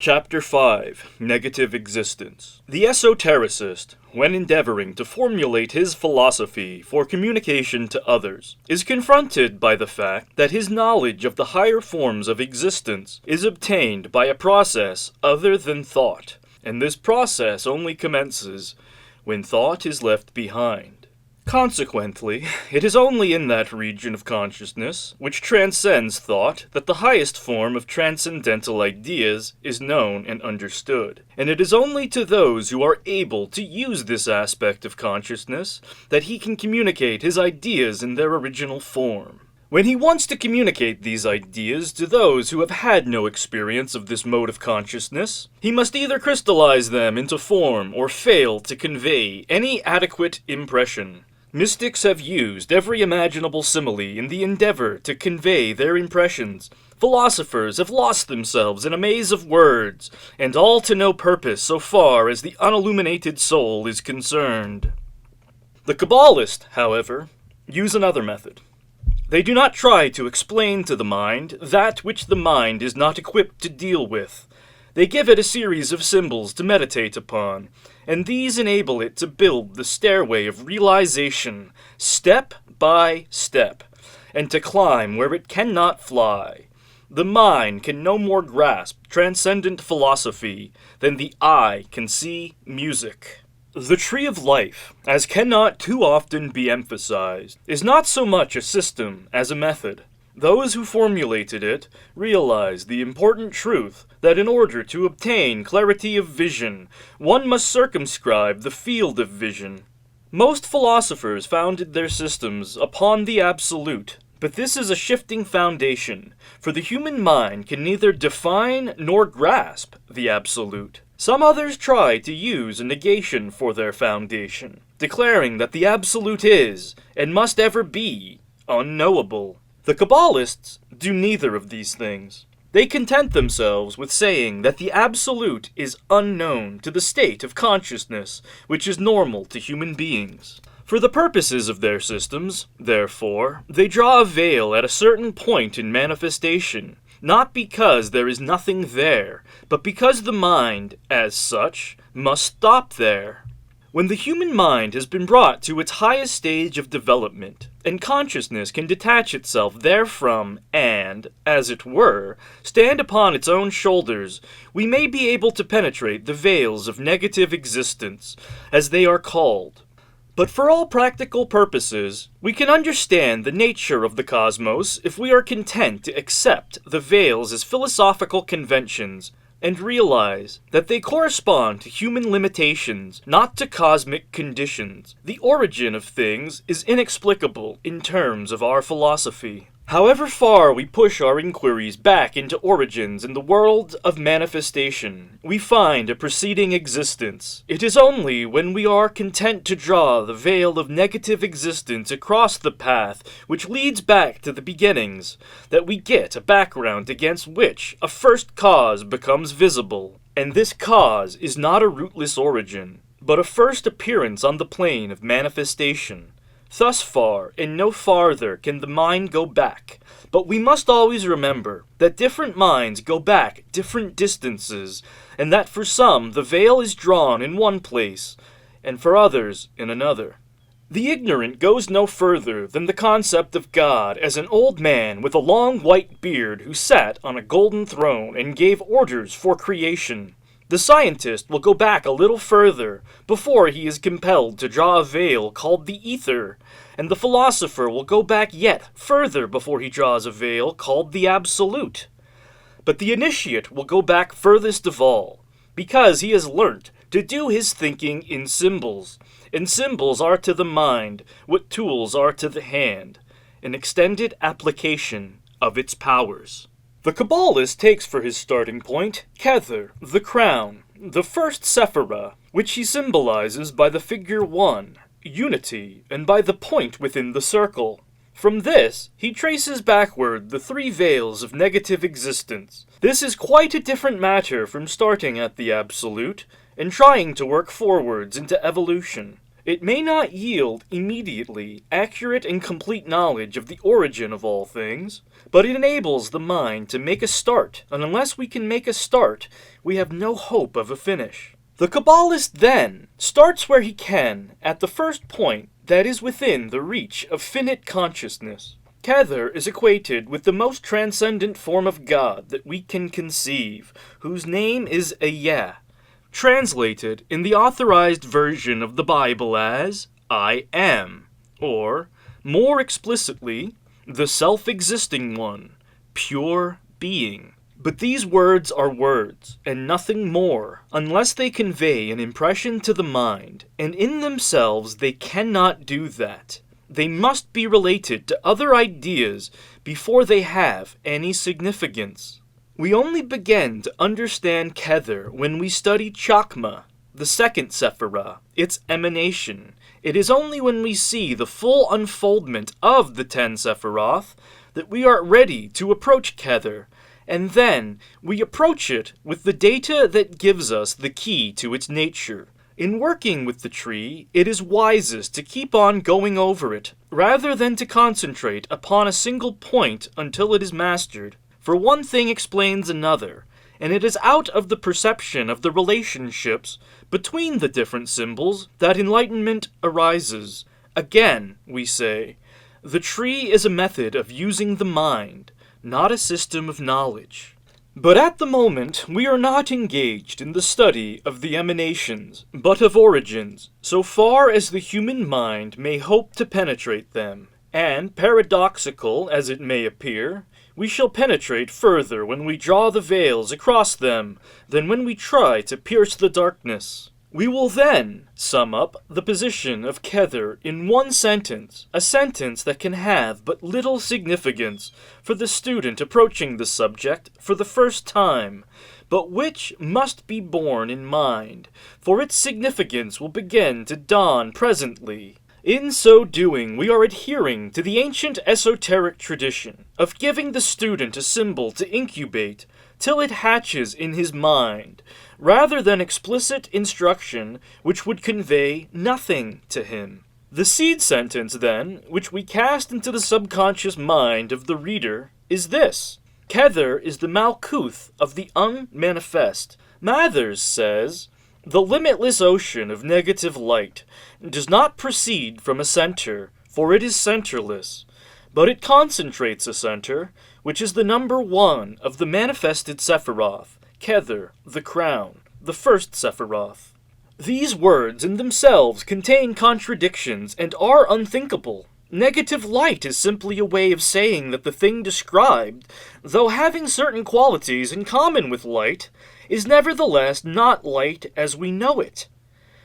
Chapter 5 Negative Existence. The esotericist, when endeavoring to formulate his philosophy for communication to others, is confronted by the fact that his knowledge of the higher forms of existence is obtained by a process other than thought, and this process only commences when thought is left behind. Consequently, it is only in that region of consciousness which transcends thought that the highest form of transcendental ideas is known and understood. And it is only to those who are able to use this aspect of consciousness that he can communicate his ideas in their original form. When he wants to communicate these ideas to those who have had no experience of this mode of consciousness, he must either crystallize them into form or fail to convey any adequate impression. Mystics have used every imaginable simile in the endeavor to convey their impressions. Philosophers have lost themselves in a maze of words, and all to no purpose so far as the unilluminated soul is concerned. The Kabbalists, however, use another method. They do not try to explain to the mind that which the mind is not equipped to deal with. They give it a series of symbols to meditate upon, and these enable it to build the stairway of realization, step by step, and to climb where it cannot fly. The mind can no more grasp transcendent philosophy than the eye can see music. The tree of life, as cannot too often be emphasized, is not so much a system as a method. Those who formulated it realized the important truth that in order to obtain clarity of vision, one must circumscribe the field of vision. Most philosophers founded their systems upon the absolute, but this is a shifting foundation, for the human mind can neither define nor grasp the absolute. Some others try to use a negation for their foundation, declaring that the absolute is, and must ever be, unknowable. The Kabbalists do neither of these things. They content themselves with saying that the absolute is unknown to the state of consciousness which is normal to human beings. For the purposes of their systems, therefore, they draw a veil at a certain point in manifestation, not because there is nothing there, but because the mind, as such, must stop there. When the human mind has been brought to its highest stage of development, and consciousness can detach itself therefrom and, as it were, stand upon its own shoulders, we may be able to penetrate the veils of negative existence, as they are called. But for all practical purposes, we can understand the nature of the cosmos if we are content to accept the veils as philosophical conventions, and realize that they correspond to human limitations, not to cosmic conditions. The origin of things is inexplicable in terms of our philosophy. However far we push our inquiries back into origins in the world of manifestation, we find a preceding existence. It is only when we are content to draw the veil of negative existence across the path which leads back to the beginnings that we get a background against which a first cause becomes visible. And this cause is not a rootless origin, but a first appearance on the plane of manifestation. Thus far and no farther can the mind go back, but we must always remember that different minds go back different distances, and that for some the veil is drawn in one place, and for others in another. The ignorant goes no further than the concept of God as an old man with a long white beard who sat on a golden throne and gave orders for creation. The scientist will go back a little further before he is compelled to draw a veil called the ether, and the philosopher will go back yet further before he draws a veil called the absolute. But the initiate will go back furthest of all, because he has learnt to do his thinking in symbols, and symbols are to the mind what tools are to the hand, an extended application of its powers. The Kabbalist takes for his starting point Kether, the crown, the first Sephirah, which he symbolizes by the figure 1, unity, and by the point within the circle. From this, he traces backward the three veils of negative existence. This is quite a different matter from starting at the absolute and trying to work forwards into evolution. It may not yield immediately accurate and complete knowledge of the origin of all things, but it enables the mind to make a start, and unless we can make a start, we have no hope of a finish. The Kabbalist then starts where he can, at the first point that is within the reach of finite consciousness. Kether is equated with the most transcendent form of God that we can conceive, whose name is Yah, translated in the authorized version of the Bible as I am, or, more explicitly, the self-existing one, pure being. But these words are words, and nothing more, unless they convey an impression to the mind, and in themselves they cannot do that. They must be related to other ideas before they have any significance. We only begin to understand Kether when we study Chakma, the second Sephirah, its emanation. It is only when we see the full unfoldment of the 10 Sephiroth that we are ready to approach Kether, and then we approach it with the data that gives us the key to its nature. In working with the tree, it is wisest to keep on going over it, rather than to concentrate upon a single point until it is mastered. For one thing explains another, and it is out of the perception of the relationships between the different symbols that enlightenment arises. Again, we say, the tree is a method of using the mind, not a system of knowledge. But at the moment, we are not engaged in the study of the emanations, but of origins, so far as the human mind may hope to penetrate them. And, paradoxical as it may appear, we shall penetrate further when we draw the veils across them than when we try to pierce the darkness. We will then sum up the position of Kether in one sentence, a sentence that can have but little significance for the student approaching the subject for the first time, but which must be borne in mind, for its significance will begin to dawn presently. In so doing, we are adhering to the ancient esoteric tradition of giving the student a symbol to incubate till it hatches in his mind, rather than explicit instruction which would convey nothing to him. The seed sentence, then, which we cast into the subconscious mind of the reader, is this: Kether is the Malkuth of the unmanifest. Mathers says, the limitless ocean of negative light does not proceed from a center, for it is centerless, but it concentrates a center, which is the number 1 of the manifested Sephiroth, Kether, the crown, the first Sephiroth. These words in themselves contain contradictions and are unthinkable. Negative light is simply a way of saying that the thing described, though having certain qualities in common with light, is nevertheless not light as we know it.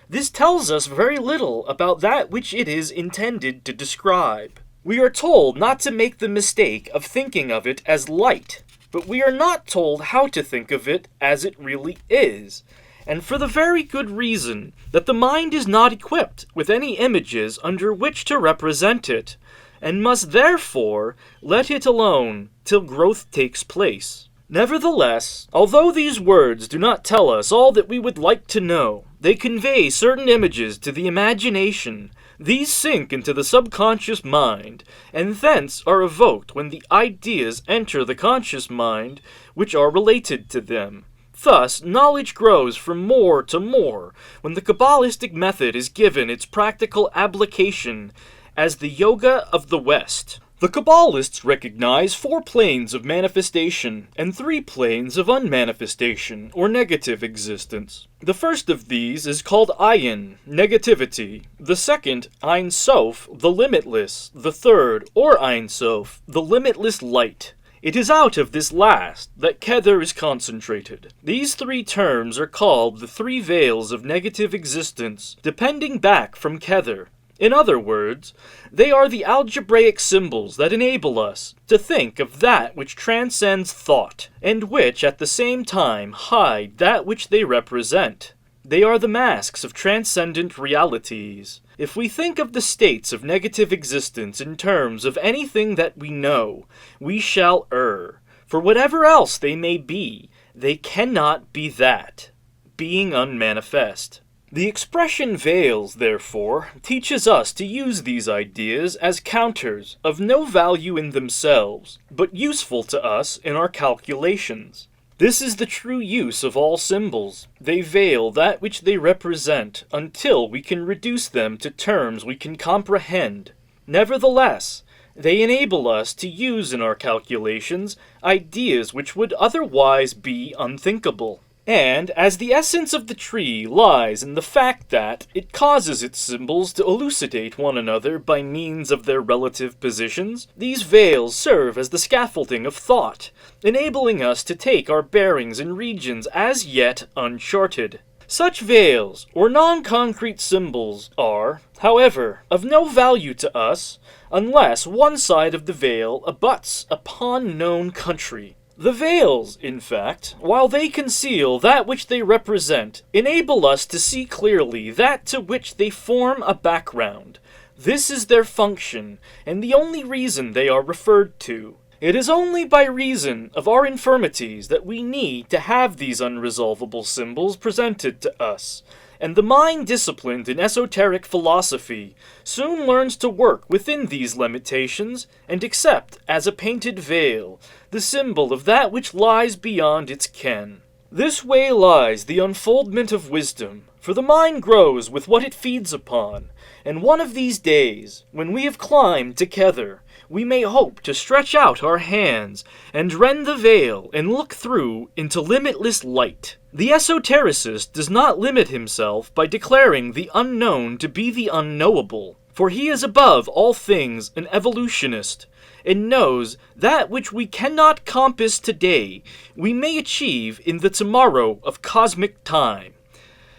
This tells us very little about that which it is intended to describe. We are told not to make the mistake of thinking of it as light, but we are not told how to think of it as it really is, and for the very good reason that the mind is not equipped with any images under which to represent it, and must therefore let it alone till growth takes place. Nevertheless, although these words do not tell us all that we would like to know, they convey certain images to the imagination. These sink into the subconscious mind, and thence are evoked when the ideas enter the conscious mind which are related to them. Thus, knowledge grows from more to more when the Kabbalistic method is given its practical application as the Yoga of the West. The Kabbalists recognize 4 planes of manifestation and 3 planes of unmanifestation, or negative existence. The first of these is called Ayin, negativity. The second, Ein Sof, the limitless. The third, or Ein Sof, the limitless light. It is out of this last that Kether is concentrated. These 3 terms are called the 3 veils of negative existence, depending back from Kether. In other words, they are the algebraic symbols that enable us to think of that which transcends thought, and which at the same time hide that which they represent. They are the masks of transcendent realities. If we think of the states of negative existence in terms of anything that we know, we shall err. For whatever else they may be, they cannot be that, being unmanifest. The expression veils, therefore, teaches us to use these ideas as counters of no value in themselves, but useful to us in our calculations. This is the true use of all symbols. They veil that which they represent until we can reduce them to terms we can comprehend. Nevertheless, they enable us to use in our calculations ideas which would otherwise be unthinkable. And as the essence of the tree lies in the fact that it causes its symbols to elucidate one another by means of their relative positions, these veils serve as the scaffolding of thought, enabling us to take our bearings in regions as yet uncharted. Such veils, or non-concrete symbols, are, however, of no value to us unless one side of the veil abuts upon known country. The veils, in fact, while they conceal that which they represent, enable us to see clearly that to which they form a background. This is their function, and the only reason they are referred to. It is only by reason of our infirmities that we need to have these unresolvable symbols presented to us, and the mind disciplined in esoteric philosophy soon learns to work within these limitations and accept as a painted veil the symbol of that which lies beyond its ken. This way lies the unfoldment of wisdom, for the mind grows with what it feeds upon, and one of these days, when we have climbed together, we may hope to stretch out our hands and rend the veil and look through into limitless light. The esotericist does not limit himself by declaring the unknown to be the unknowable, for he is above all things an evolutionist, and knows that which we cannot compass today we may achieve in the tomorrow of cosmic time.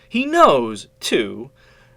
He knows, too,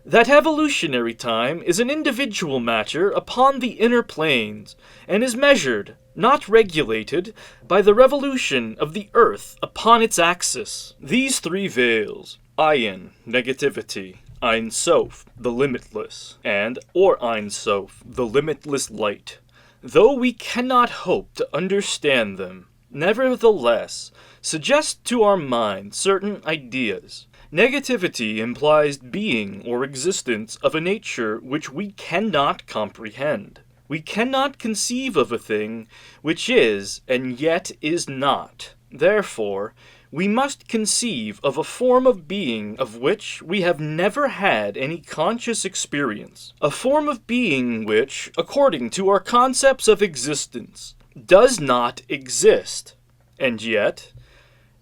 that evolutionary time is an individual matter upon the inner planes, and is measured, not regulated, by the revolution of the earth upon its axis. These three veils, Ayin, negativity, Ein Sof, the limitless, and Or Ein Sof, the limitless light, though we cannot hope to understand them, nevertheless suggest to our mind certain ideas. Negativity implies being or existence of a nature which we cannot comprehend. We cannot conceive of a thing which is and yet is not. Therefore, we must conceive of a form of being of which we have never had any conscious experience. A form of being which, according to our concepts of existence, does not exist, and yet,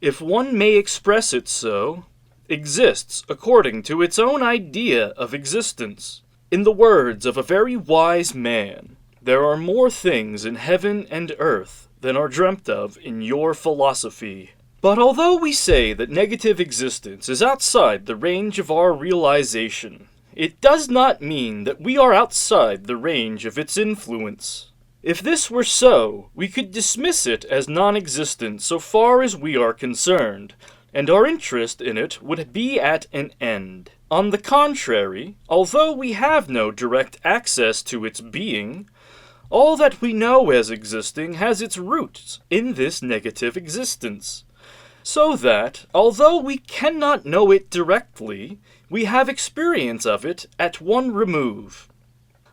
if one may express it so, exists according to its own idea of existence. In the words of a very wise man, there are more things in heaven and earth than are dreamt of in your philosophy. But although we say that negative existence is outside the range of our realization, it does not mean that we are outside the range of its influence. If this were so, we could dismiss it as non-existent so far as we are concerned, and our interest in it would be at an end. On the contrary, although we have no direct access to its being, all that we know as existing has its roots in this negative existence, so that, although we cannot know it directly, we have experience of it at one remove.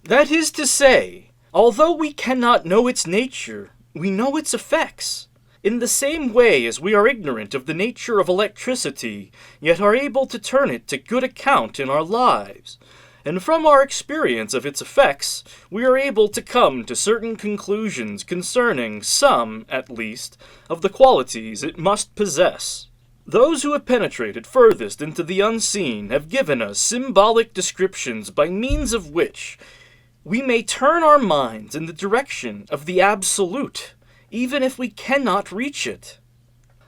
That is to say, although we cannot know its nature, we know its effects. In the same way as we are ignorant of the nature of electricity, yet are able to turn it to good account in our lives, and from our experience of its effects, we are able to come to certain conclusions concerning some, at least, of the qualities it must possess. Those who have penetrated furthest into the unseen have given us symbolic descriptions by means of which we may turn our minds in the direction of the Absolute, even if we cannot reach it.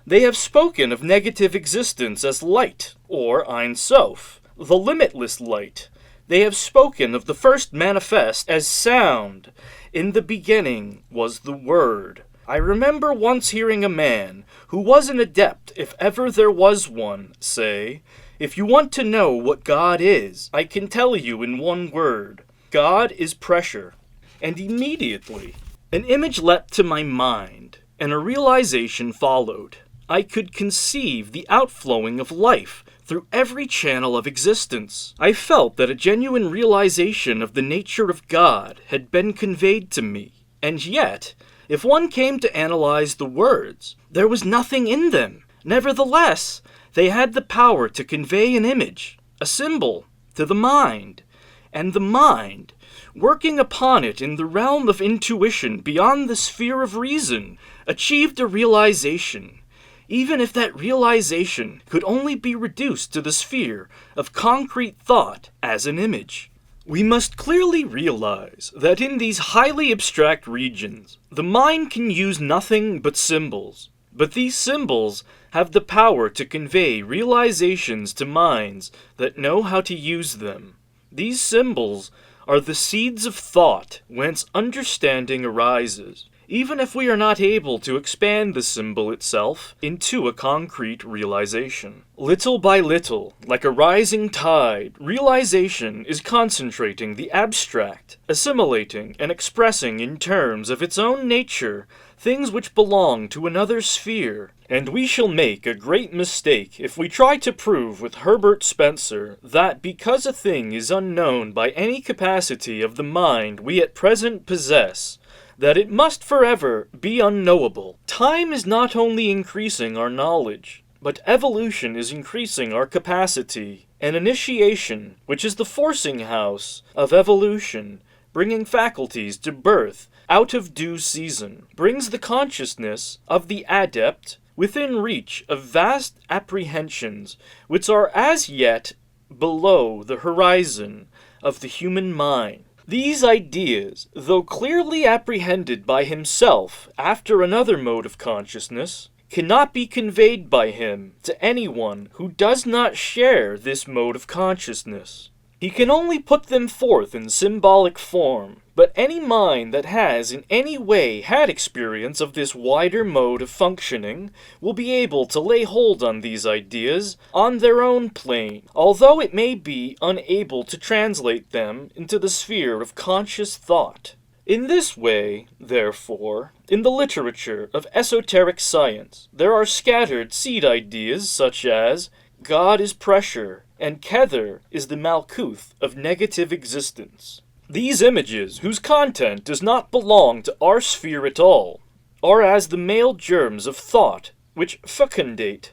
They have spoken of negative existence as light, or Ein Sof, the limitless light. They have spoken of the first manifest as sound. In the beginning was the Word. I remember once hearing a man, who was an adept if ever there was one, say, "If you want to know what God is, I can tell you in one word. God is pressure." And immediately, an image leapt to my mind, and a realization followed. I could conceive the outflowing of life through every channel of existence. I felt that a genuine realization of the nature of God had been conveyed to me, and yet, if one came to analyze the words, there was nothing in them. Nevertheless, they had the power to convey an image, a symbol, to the mind, and the mind, working upon it in the realm of intuition beyond the sphere of reason, achieved a realization, even if that realization could only be reduced to the sphere of concrete thought as an image. We must clearly realize that in these highly abstract regions, the mind can use nothing but symbols, but these symbols have the power to convey realizations to minds that know how to use them. These symbols are the seeds of thought whence understanding arises, even if we are not able to expand the symbol itself into a concrete realization. Little by little, like a rising tide, realization is concentrating the abstract, assimilating and expressing in terms of its own nature things which belong to another sphere, and we shall make a great mistake if we try to prove with Herbert Spencer that because a thing is unknown by any capacity of the mind we at present possess, that it must forever be unknowable. Time is not only increasing our knowledge, but evolution is increasing our capacity, and initiation, which is the forcing house of evolution, bringing faculties to birth out of due season, brings the consciousness of the adept within reach of vast apprehensions which are as yet below the horizon of the human mind. These ideas, though clearly apprehended by himself after another mode of consciousness, cannot be conveyed by him to anyone who does not share this mode of consciousness. He can only put them forth in symbolic form, but any mind that has in any way had experience of this wider mode of functioning will be able to lay hold on these ideas on their own plane, although it may be unable to translate them into the sphere of conscious thought. In this way, therefore, in the literature of esoteric science, there are scattered seed ideas such as God is pressure, and Kether is the Malkuth of negative existence. These images, whose content does not belong to our sphere at all, are as the male germs of thought which fecundate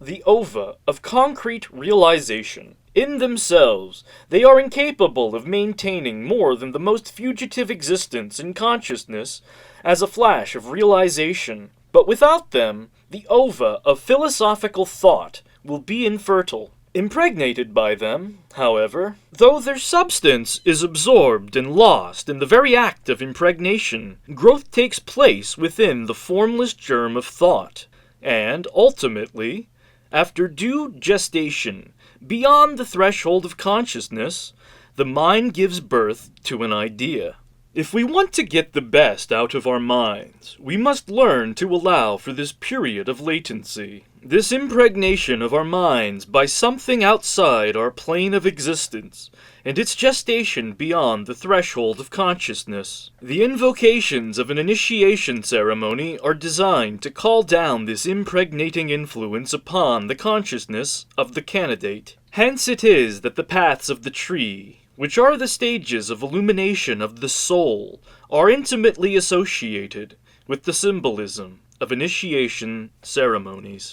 the ova of concrete realization. In themselves, they are incapable of maintaining more than the most fugitive existence in consciousness as a flash of realization, but without them, the ova of philosophical thought will be infertile. Impregnated by them, however, though their substance is absorbed and lost in the very act of impregnation, growth takes place within the formless germ of thought, and, ultimately, after due gestation, beyond the threshold of consciousness, the mind gives birth to an idea. If we want to get the best out of our minds, we must learn to allow for this period of latency, this impregnation of our minds by something outside our plane of existence, and its gestation beyond the threshold of consciousness. The invocations of an initiation ceremony are designed to call down this impregnating influence upon the consciousness of the candidate. Hence it is that the paths of the tree, which are the stages of illumination of the soul, are intimately associated with the symbolism of initiation ceremonies.